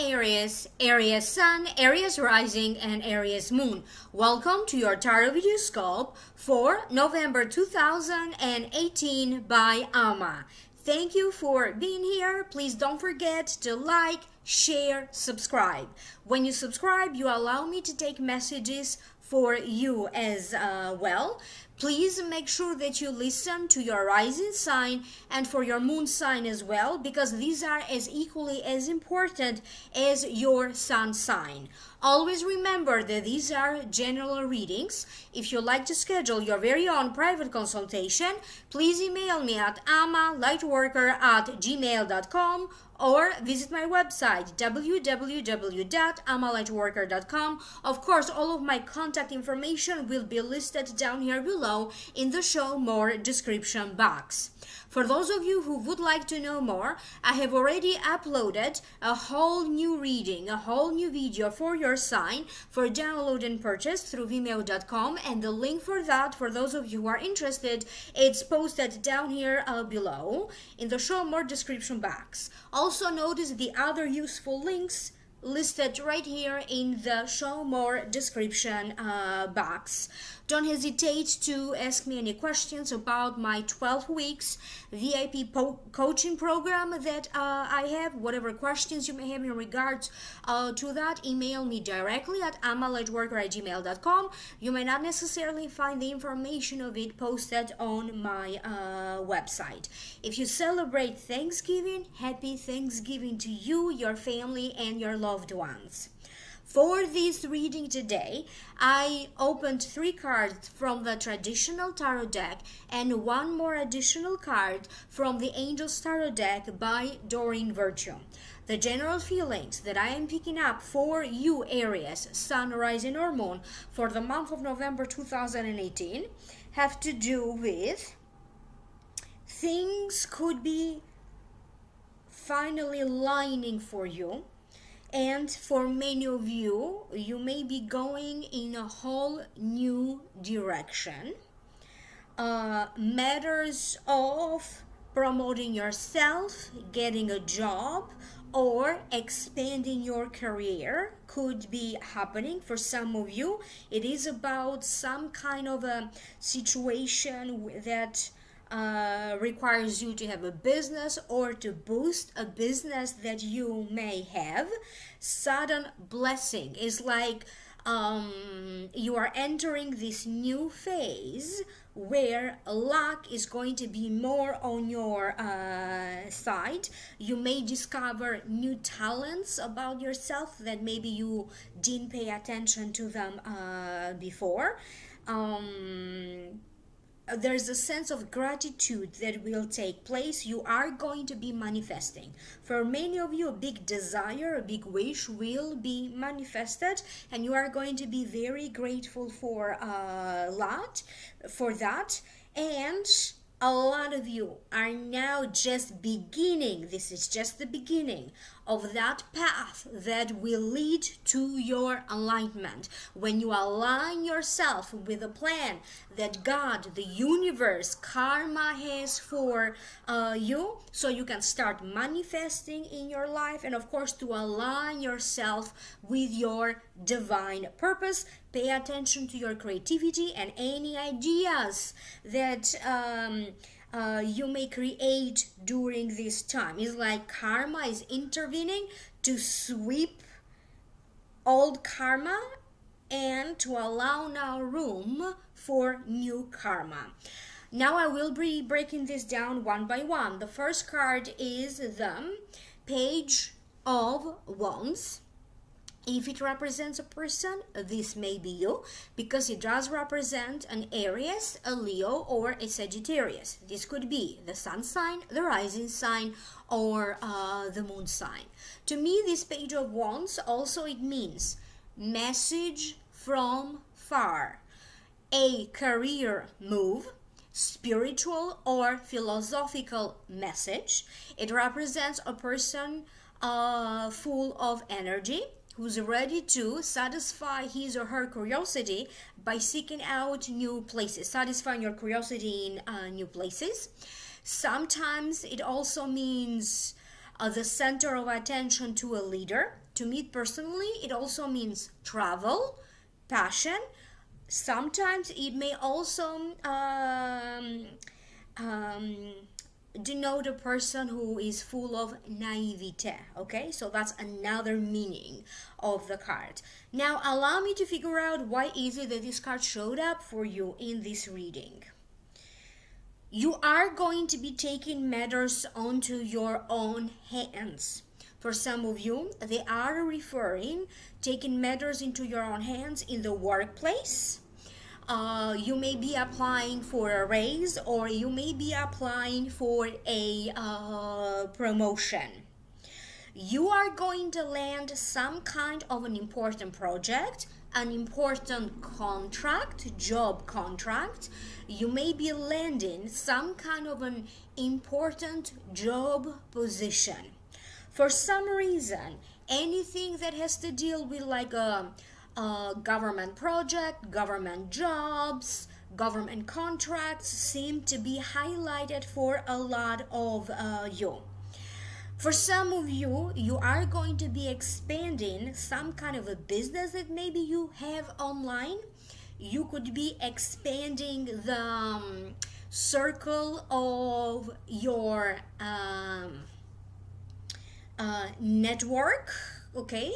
Aries, Aries Sun, Aries Rising, and Aries Moon. Welcome to your Tarot Video Scope for November 2018 by Amma. Thank you for being here. Please don't forget to like, share, subscribe. When you subscribe, you allow me to take messages for you as well. Please make sure that you listen to your rising sign and for your moon sign as well, because these are as equally as important as your sun sign. Always remember that these are general readings. If you'd like to schedule your very own private consultation, please email me at ammalightworker@gmail.com or visit my website www.ammalightworker.com. Of course, all of my contact information will be listed down here below in the show more description box. For those of you who would like to know more, I have already uploaded a whole new reading, a whole new video for your sign for download and purchase through vimeo.com, and the link for that, for those of you who are interested, it's posted down here below in the show more description box. Also notice the other useful links listed right here in the show more description box. Don't hesitate to ask me any questions about my 12 weeks VIP coaching program that I have. Whatever questions you may have in regards to that, email me directly at ammalightworker@gmail.com. You may not necessarily find the information of it posted on my website. If you celebrate Thanksgiving, happy Thanksgiving to you, your family, and your loved ones. For this reading today, I opened 3 cards from the traditional tarot deck and 1 more additional card from the Angels Tarot deck by Doreen Virtue. The general feelings that I am picking up for you, Aries, Sun, Rising, or Moon, for the month of November 2018 have to do with things could be finally lining for you. And for many of you, you may be going in a whole new direction. Matters of promoting yourself, getting a job, or expanding your career could be happening for some of you. It is about some kind of a situation that requires you to have a business or to boost a business that you may have. Sudden blessing is like you are entering this new phase where luck is going to be more on your side. You may discover new talents about yourself that maybe you didn't pay attention to them before. There's a sense of gratitude that will take place. You are going to be manifesting. For many of you, a big desire, a big wish will be manifested, and you are going to be very grateful for that. And a lot of you are now just beginning, this is just the beginning of that path that will lead to your enlightenment. When you align yourself with a plan that God, the universe, karma has for you, so you can start manifesting in your life, and of course to align yourself with your divine purpose. Pay attention to your creativity and any ideas that you may create during this time. It's like karma is intervening to sweep old karma and to allow now room for new karma. Now I will be breaking this down one by one. The first card is the Page of Wands. If it represents a person, this may be you, because it does represent an Aries, a Leo, or a Sagittarius. This could be the sun sign, the rising sign, or the moon sign. To me, this Page of Wands also it means message from far, a career move, spiritual or philosophical message. It represents a person full of energy, who's ready to satisfy his or her curiosity by seeking out new places, satisfying your curiosity in new places. Sometimes it also means the center of attention to a leader, To me personally, it also means travel, passion. Sometimes it may also denote a person who is full of naivete. Okay, so that's another meaning of the card. Now allow me to figure out why is it that this card showed up for you in this reading. You are going to be taking matters onto your own hands. For some of you, they are referring taking matters into your own hands in the workplace. You may be applying for a raise, or you may be applying for a promotion. You are going to land some kind of an important project, an important contract, job contract. You may be landing some kind of an important job position. For some reason, anything that has to deal with like a government project, government jobs, government contracts seem to be highlighted for a lot of you. For some of you, you are going to be expanding some kind of a business that maybe you have online. You could be expanding the circle of your network, okay?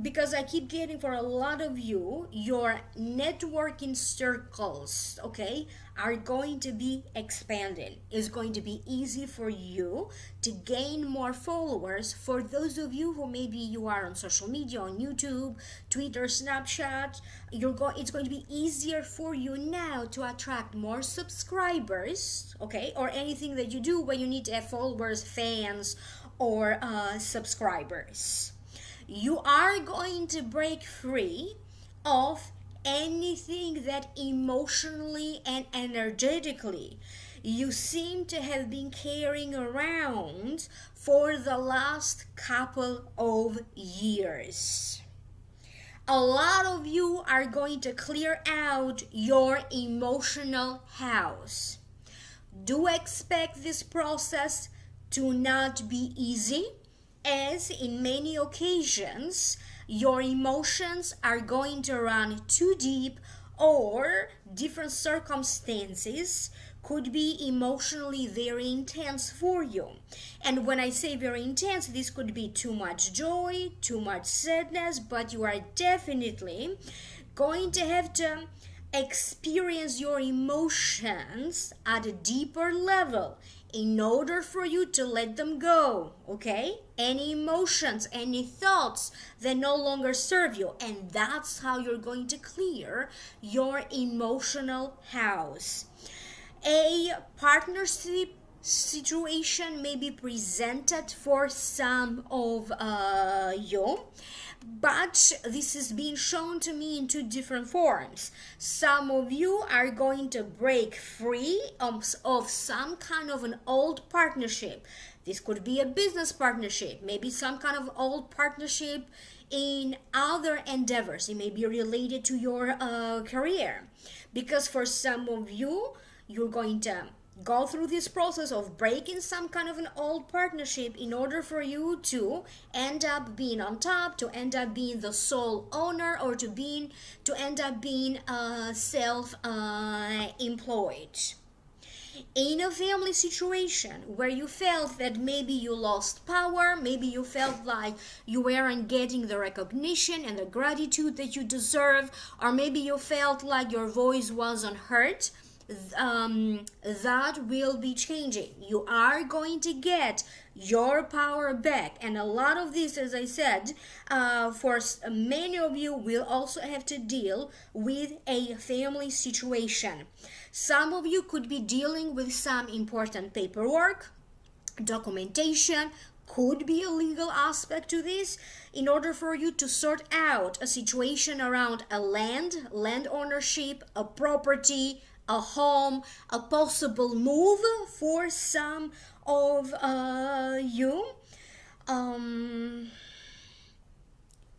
Because I keep getting for a lot of you, your networking circles, okay, are going to be expanded. It's going to be easy for you to gain more followers. For those of you who maybe you are on social media, on YouTube, Twitter, Snapchat, it's going to be easier for you now to attract more subscribers, okay, or anything that you do where you need to have followers, fans, or subscribers. You are going to break free of anything that emotionally and energetically you seem to have been carrying around for the last couple of years. A lot of you are going to clear out your emotional house. Do expect this process to not be easy, as in many occasions your emotions are going to run too deep, or different circumstances could be emotionally very intense for you. And when I say very intense, this could be too much joy, too much sadness, but you are definitely going to have to experience your emotions at a deeper level in order for you to let them go, okay? Any emotions, any thoughts that no longer serve you. And that's how you're going to clear your emotional house. A partnership situation may be presented for some of you, but this is being shown to me in two different forms. Some of you are going to break free of some kind of an old partnership. This could be a business partnership, maybe some kind of old partnership in other endeavors. It may be related to your career, because for some of you, you're going to go through this process of breaking some kind of an old partnership in order for you to end up being on top, to end up being the sole owner, or to end up being self-employed. In a family situation where you felt that maybe you lost power, maybe you felt like you weren't getting the recognition and the gratitude that you deserve, or maybe you felt like your voice wasn't heard, that will be changing. You are going to get your power back, and a lot of this, as I said, for many of you will also have to deal with a family situation. Some of you could be dealing with some important paperwork, documentation, could be a legal aspect to this, in order for you to sort out a situation around a land ownership, a property, a home, a possible move for some of you.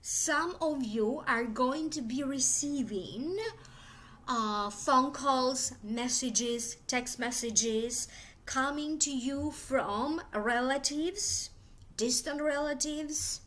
Some of you are going to be receiving phone calls, messages, text messages coming to you from relatives, distant relatives,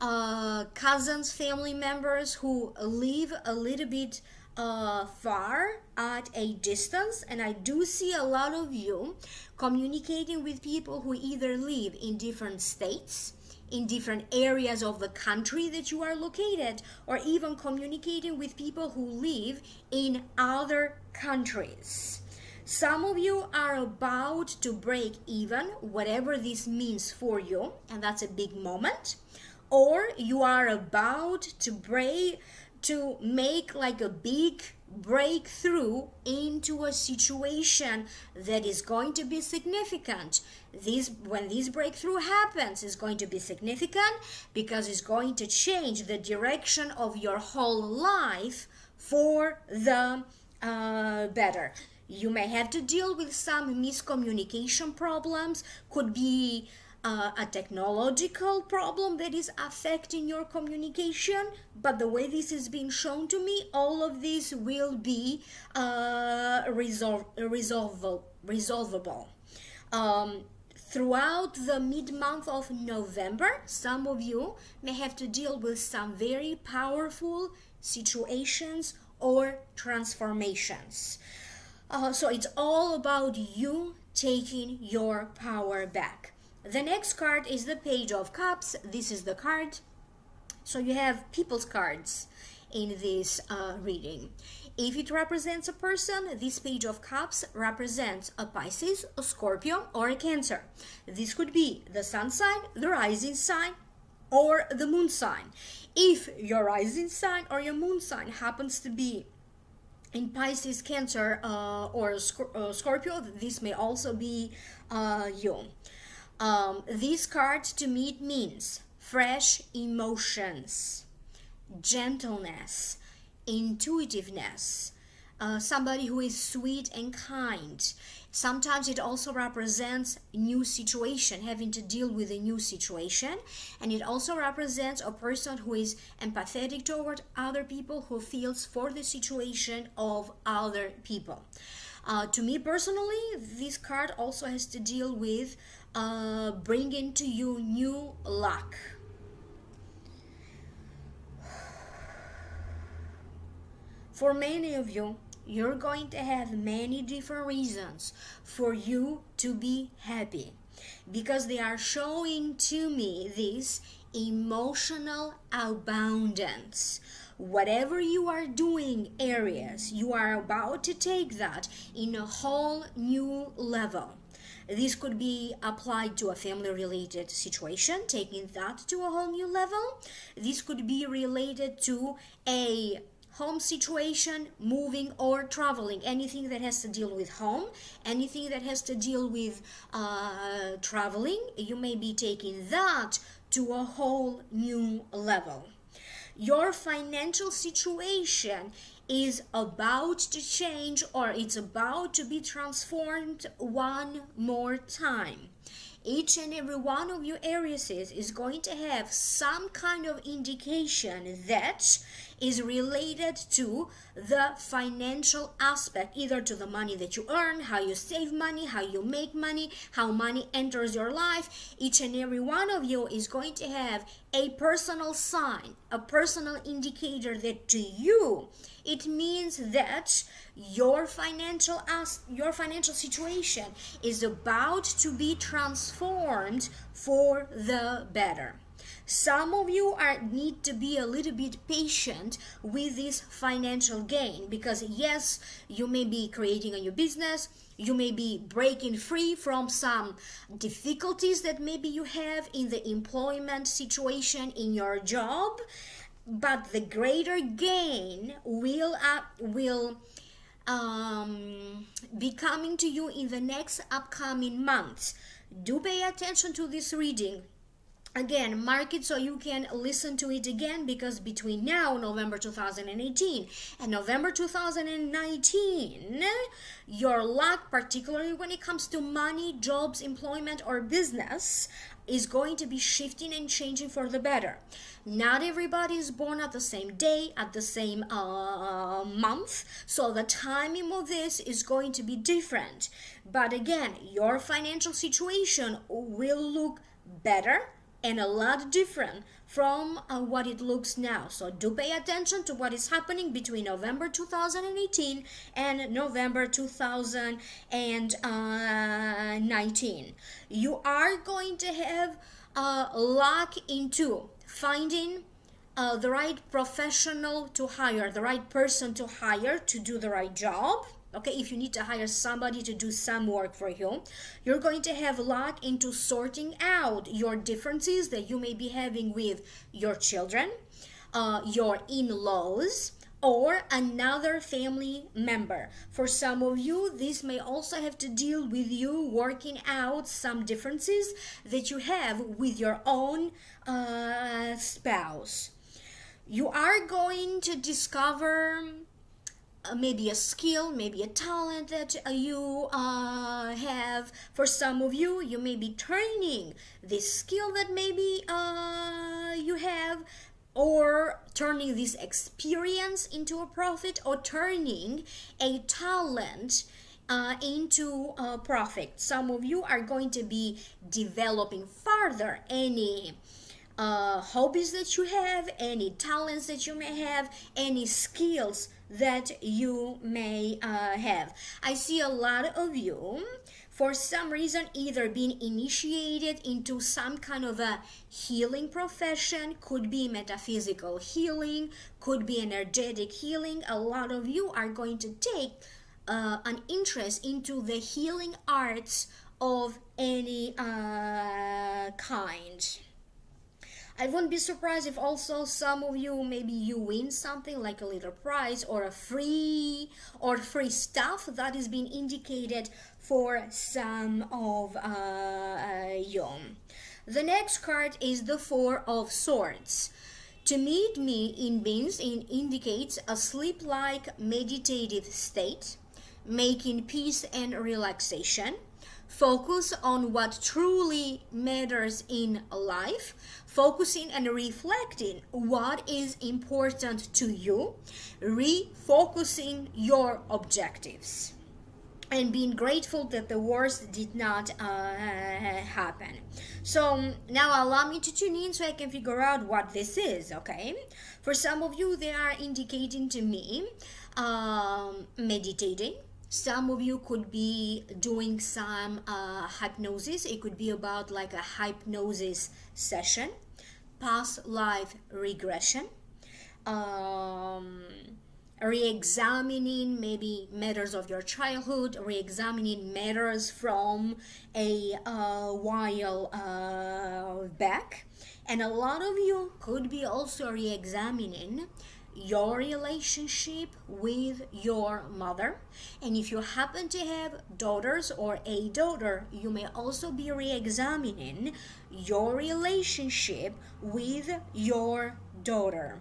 cousins, family members who live a little bit far at a distance, and I do see a lot of you communicating with people who either live in different states, in different areas of the country that you are located, or even communicating with people who live in other countries. Some of you are about to break even, whatever this means for you, and that's a big moment. Or you are about to make like a big breakthrough into a situation that is going to be significant. When this breakthrough happens, is going to be significant because it's going to change the direction of your whole life for the better. You may have to deal with some miscommunication problems, could be a technological problem that is affecting your communication, but the way this is being shown to me, all of this will be resolvable. Throughout the mid-month of November, some of you may have to deal with some very powerful situations or transformations. So it's all about you taking your power back. The next card is the Page of Cups. This is the card. So you have people's cards in this reading. If it represents a person, this Page of Cups represents a Pisces, a Scorpio, or a Cancer. This could be the Sun sign, the rising sign, or the Moon sign. If your rising sign or your Moon sign happens to be in Pisces, Cancer, or Scorpio, this may also be you. This card to me, it means fresh emotions, gentleness, intuitiveness, somebody who is sweet and kind. Sometimes it also represents new situation, having to deal with a new situation, and it also represents a person who is empathetic toward other people, who feels for the situation of other people. To me personally, this card also has to deal with bringing to you new luck. For many of you, you're going to have many different reasons for you to be happy, because they are showing to me this emotional abundance. Whatever you are doing, Aries, you are about to take that in a whole new level. This could be applied to a family-related situation, taking that to a whole new level. This could be related to a home situation, moving or traveling, anything that has to deal with home, anything that has to deal with traveling, you may be taking that to a whole new level. Your financial situation is about to change, or it's about to be transformed one more time. Each and every one of you Aries is going to have some kind of indication that is related to the financial aspect, either to the money that you earn, how you save money, how you make money, how money enters your life. Each and every one of you is going to have a personal sign, a personal indicator that to you it means that your financial situation is about to be transformed for the better. Some of you need to be a little bit patient with this financial gain, because yes, you may be creating a new business, you may be breaking free from some difficulties that maybe you have in the employment situation in your job, but the greater gain will be coming to you in the next upcoming months. Do pay attention to this reading. Again, mark it so you can listen to it again, because between now, November 2018, and November 2019, your luck, particularly when it comes to money, jobs, employment, or business, is going to be shifting and changing for the better. Not everybody is born at the same day, at the same month, so the timing of this is going to be different. But again, your financial situation will look better, and a lot different from what it looks now. So do pay attention to what is happening between November 2018 and November 2019. You are going to have luck into finding the right professional to hire, the right person to hire to do the right job. Okay, if you need to hire somebody to do some work for you, you're going to have luck into sorting out your differences that you may be having with your children, your in-laws, or another family member. For some of you, this may also have to deal with you working out some differences that you have with your own spouse. You are going to discover maybe a skill, maybe a talent that you have. For some of you, you may be turning this skill that maybe you have, or turning this experience into a profit, or turning a talent into a profit. Some of you are going to be developing further any hobbies that you have, any talents that you may have, any skills that you may have. I see a lot of you, for some reason, either being initiated into some kind of a healing profession. Could be metaphysical healing, could be energetic healing. A lot of you are going to take an interest into the healing arts of any kind. I wouldn't be surprised if also some of you, maybe you win something like a little prize or a free stuff that is being indicated for some of you. The next card is the Four of Swords. To me, it indicates a sleep-like meditative state, making peace and relaxation. Focus on what truly matters in life, focusing and reflecting what is important to you, refocusing your objectives, and being grateful that the worst did not happen. So now allow me to tune in so I can figure out what this is, okay? For some of you, they are indicating to me meditating. Some of you could be doing some hypnosis. It could be about like a hypnosis session, past life regression, re-examining maybe matters of your childhood, re-examining matters from a while back. And a lot of you could be also re-examining your relationship with your mother. And if you happen to have daughters or a daughter, you may also be re-examining your relationship with your daughter.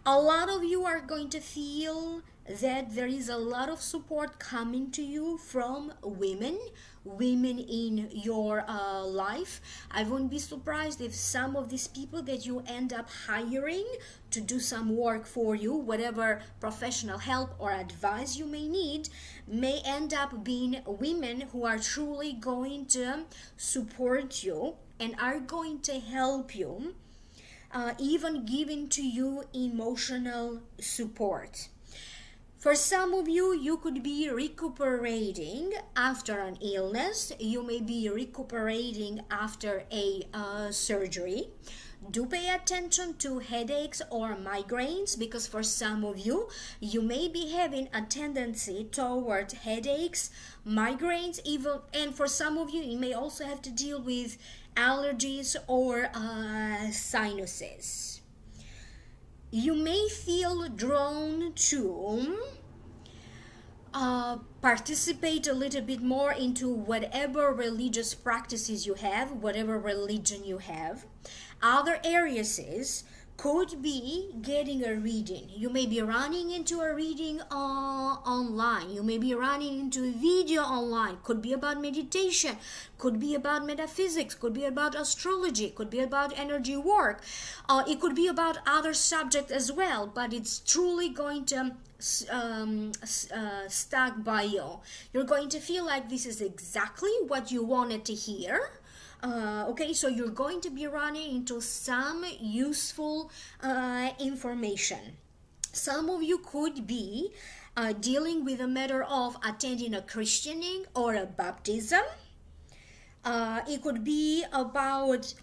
A lot of you are going to feel that there is a lot of support coming to you from women in your life. I wouldn't be surprised if some of these people that you end up hiring to do some work for you, whatever professional help or advice you may need, may end up being women who are truly going to support you and are going to help you, even giving to you emotional support. For some of you, you could be recuperating after an illness. You may be recuperating after a surgery. Do pay attention to headaches or migraines, because for some of you, you may be having a tendency toward headaches, migraines, even, and for some of you, you may also have to deal with allergies or sinuses. You may feel drawn to participate a little bit more into whatever religious practices you have, whatever religion you have. Other areas could be getting a reading. You may be running into a reading online. You may be running into a video online. Could be about meditation, could be about metaphysics, could be about astrology, could be about energy work. It could be about other subjects as well, but it's truly going to stuck by you. You're going to feel like this is exactly what you wanted to hear. Okay, so you're going to be running into some useful information. Some of you could be dealing with a matter of attending a christening or a baptism. It could be about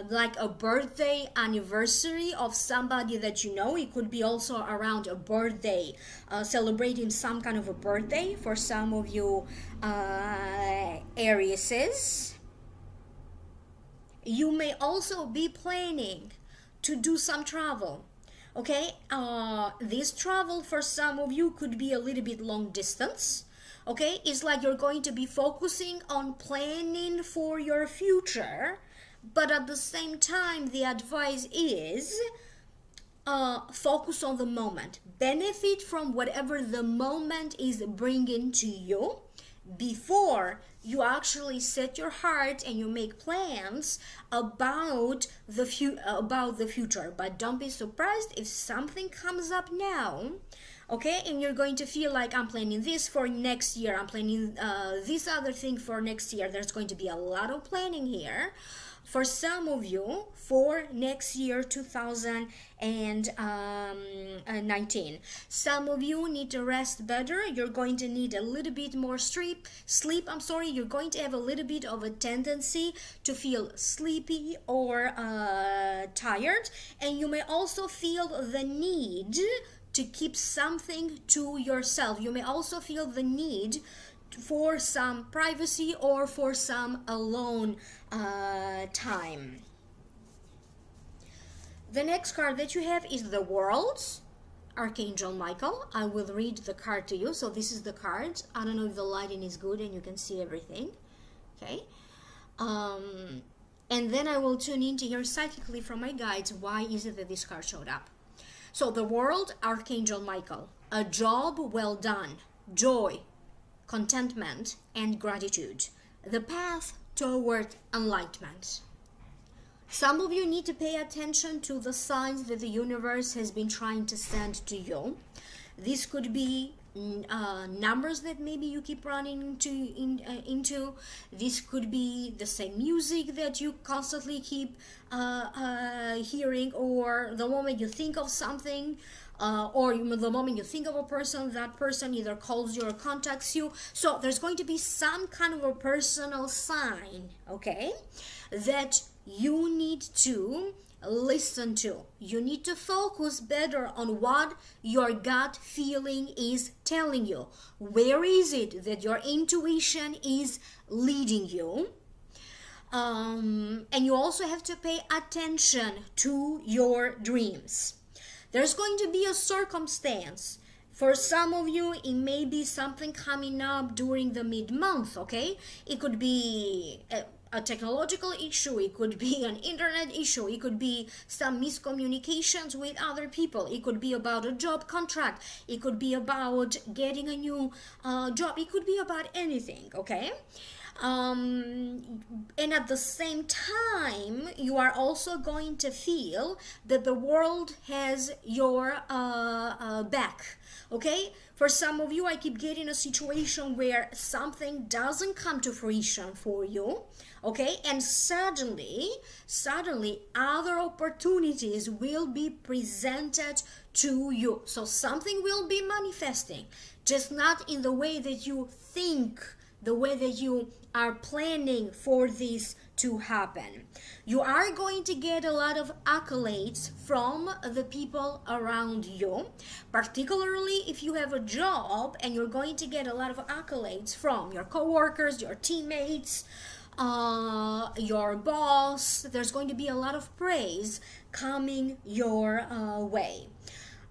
like a birthday anniversary of somebody that you know. It could be also around a birthday, celebrating some kind of a birthday for some of you Arieses. You may also be planning to do some travel. Okay, this travel for some of you could be a little bit long distance. Okay, it's like you're going to be focusing on planning for your future, but at the same time, the advice is focus on the moment. Benefit from whatever the moment is bringing to you before you actually set your heart and you make plans about the future. But don't be surprised if something comes up now, okay, and you're going to feel like, I'm planning this for next year, I'm planning this other thing for next year. There's going to be a lot of planning here for some of you for next year, 2019. Some of you need to rest better. You're going to need a little bit more sleep. You're going to have a little bit of a tendency to feel sleepy or tired, and you may also feel the need to keep something to yourself. You may also feel the need for some privacy or for some alone time. The next card that you have is the World, Archangel Michael. I will read the card to you. So this is the card. I don't know if the lighting is good and you can see everything. Okay. And then I will tune into here psychically from my guides. Why is it that this card showed up? So the World, Archangel Michael. A job well done. Joy, contentment, and gratitude. The path toward enlightenment. Some of you need to pay attention to the signs that the universe has been trying to send to you. This could be numbers that maybe you keep running into. This could be the same music that you constantly keep hearing, or the moment you think of something, or the moment you think of a person, that person either calls you or contacts you. So there's going to be some kind of a personal sign, okay, that you need to listen to. You need to focus better on what your gut feeling is telling you. Where is it that your intuition is leading you? And you also have to pay attention to your dreams. There's going to be a circumstance. For some of you, it may be something coming up during the mid-month, okay? It could be a technological issue, it could be an internet issue, it could be some miscommunications with other people, it could be about a job contract, it could be about getting a new job, it could be about anything, okay? And at the same time, you are also going to feel that the world has your back, okay? For some of you, I keep getting a situation where something doesn't come to fruition for you, okay? And suddenly, other opportunities will be presented to you. So something will be manifesting, just not in the way that you think, the way that you are planning for this to happen. You are going to get a lot of accolades from the people around you, particularly if you have a job, and you're going to get a lot of accolades from your coworkers, your teammates, your boss. There's going to be a lot of praise coming your way.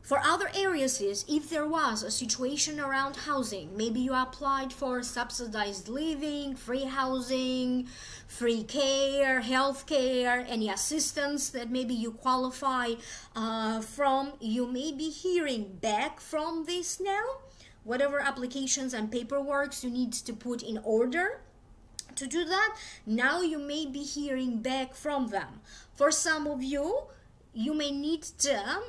For other areas, if there was a situation around housing, maybe you applied for subsidized living, free housing, free care, health care, any assistance that maybe you qualify from, you may be hearing back from this now. Whatever applications and paperwork you need to put in order to do that, now you may be hearing back from them. For some of you, you may need to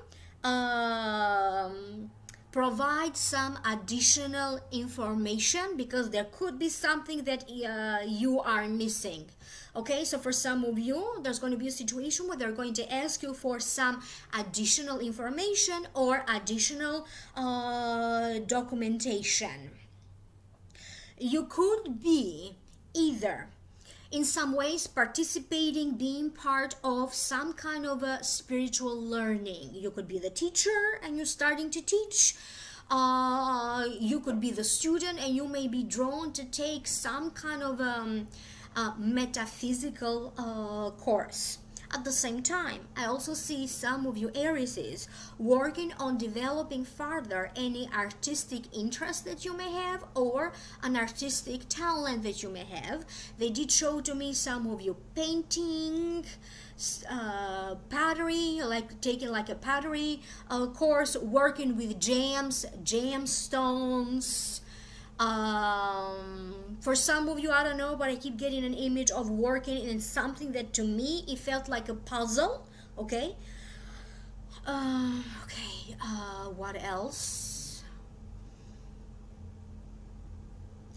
provide some additional information because there could be something that you are missing. Okay, so for some of you, there's going to be a situation where they're going to ask you for some additional information or additional documentation. You could be either in some ways participating, being part of some kind of a spiritual learning. You could be the teacher and you're starting to teach. You could be the student and you may be drawn to take some kind of metaphysical course. At the same time, I also see some of you Aries working on developing further any artistic interest that you may have or an artistic talent that you may have. They did show to me some of you painting, pottery, like taking like a pottery course, working with gemstones. For some of you, I don't know, but I keep getting an image of working in something that to me it felt like a puzzle. Okay, what else?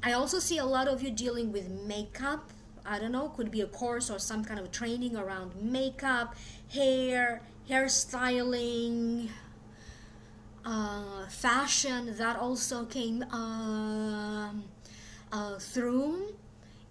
I also see a lot of you dealing with makeup. I don't know, could be a course or some kind of training around makeup, hairstyling, fashion. That also came through.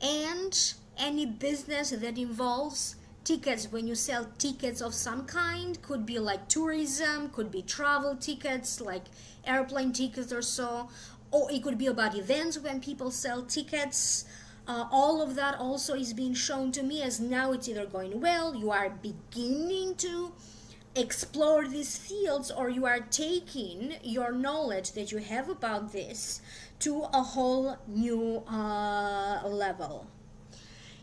And any business that involves tickets, when you sell tickets of some kind, could be like tourism, could be travel tickets like airplane tickets or so, or it could be about events when people sell tickets. All of that also is being shown to me as now it's either going well, you are beginning to explore these fields, or you are taking your knowledge that you have about this to a whole new level.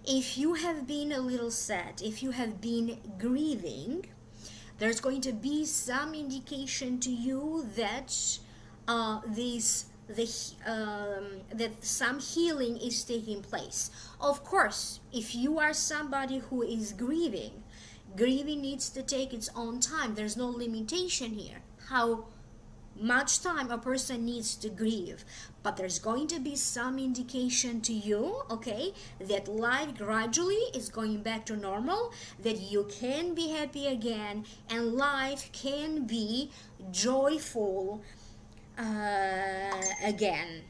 If you have been a little sad, if you have been grieving, there's going to be some indication to you that that some healing is taking place. Of course, if you are somebody who is grieving, grieving needs to take its own time. There's no limitation here how much time a person needs to grieve, but there's going to be some indication to you, okay, that life gradually is going back to normal, that you can be happy again, and life can be joyful again.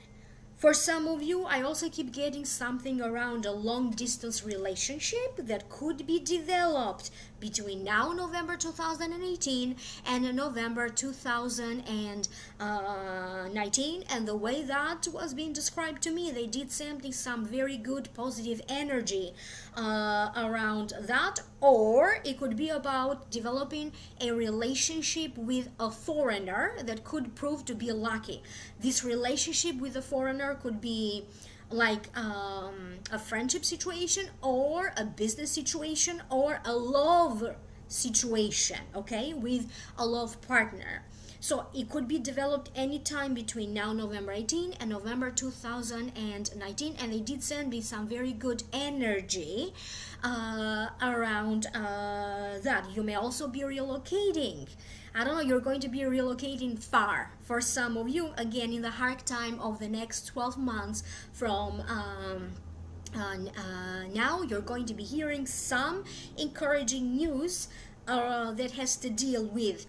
For some of you, I also keep getting something around a long-distance relationship that could be developed between now, November 2018, and November 2019. And the way that was being described to me, they did some very good positive energy around that. Or it could be about developing a relationship with a foreigner that could prove to be lucky. This relationship with a foreigner could be like a friendship situation or a business situation or a love situation, okay, with a love partner. So it could be developed anytime between now, November 18 and November 2019, and they did send me some very good energy around that. You may also be relocating. I don't know, you're going to be relocating far. For some of you, again, in the hard time of the next 12 months from now, you're going to be hearing some encouraging news that has to deal with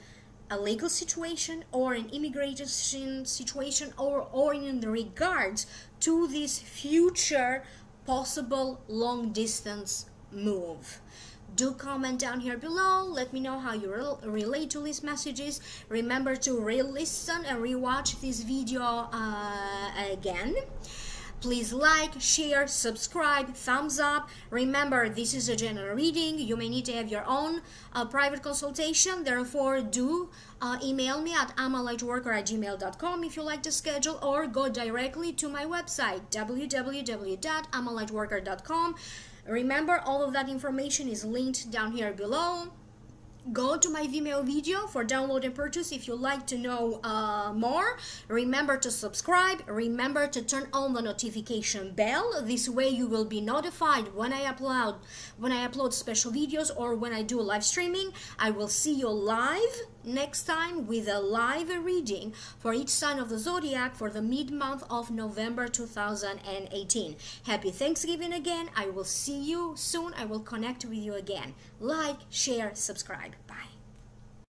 a legal situation or an immigration situation, or in regards to this future possible long distance move. Do comment down here below. Let me know how you relate to these messages. Remember to re-listen and re-watch this video again. Please like, share, subscribe, thumbs up. Remember, this is a general reading. You may need to have your own private consultation. Therefore, do email me at amalightworker@gmail.com if you like to schedule, or go directly to my website, www.amalightworker.com. Remember, all of that information is linked down here below. Go to my Vimeo video for download and purchase if you like to know more. Remember to subscribe. Remember to turn on the notification bell. This way you will be notified when I upload special videos or when I do live streaming. I will see you live next time with a live reading for each sign of the zodiac for the mid-month of November 2018. Happy Thanksgiving again. I will see you soon. I will connect with you again. Like, share, subscribe. Bye.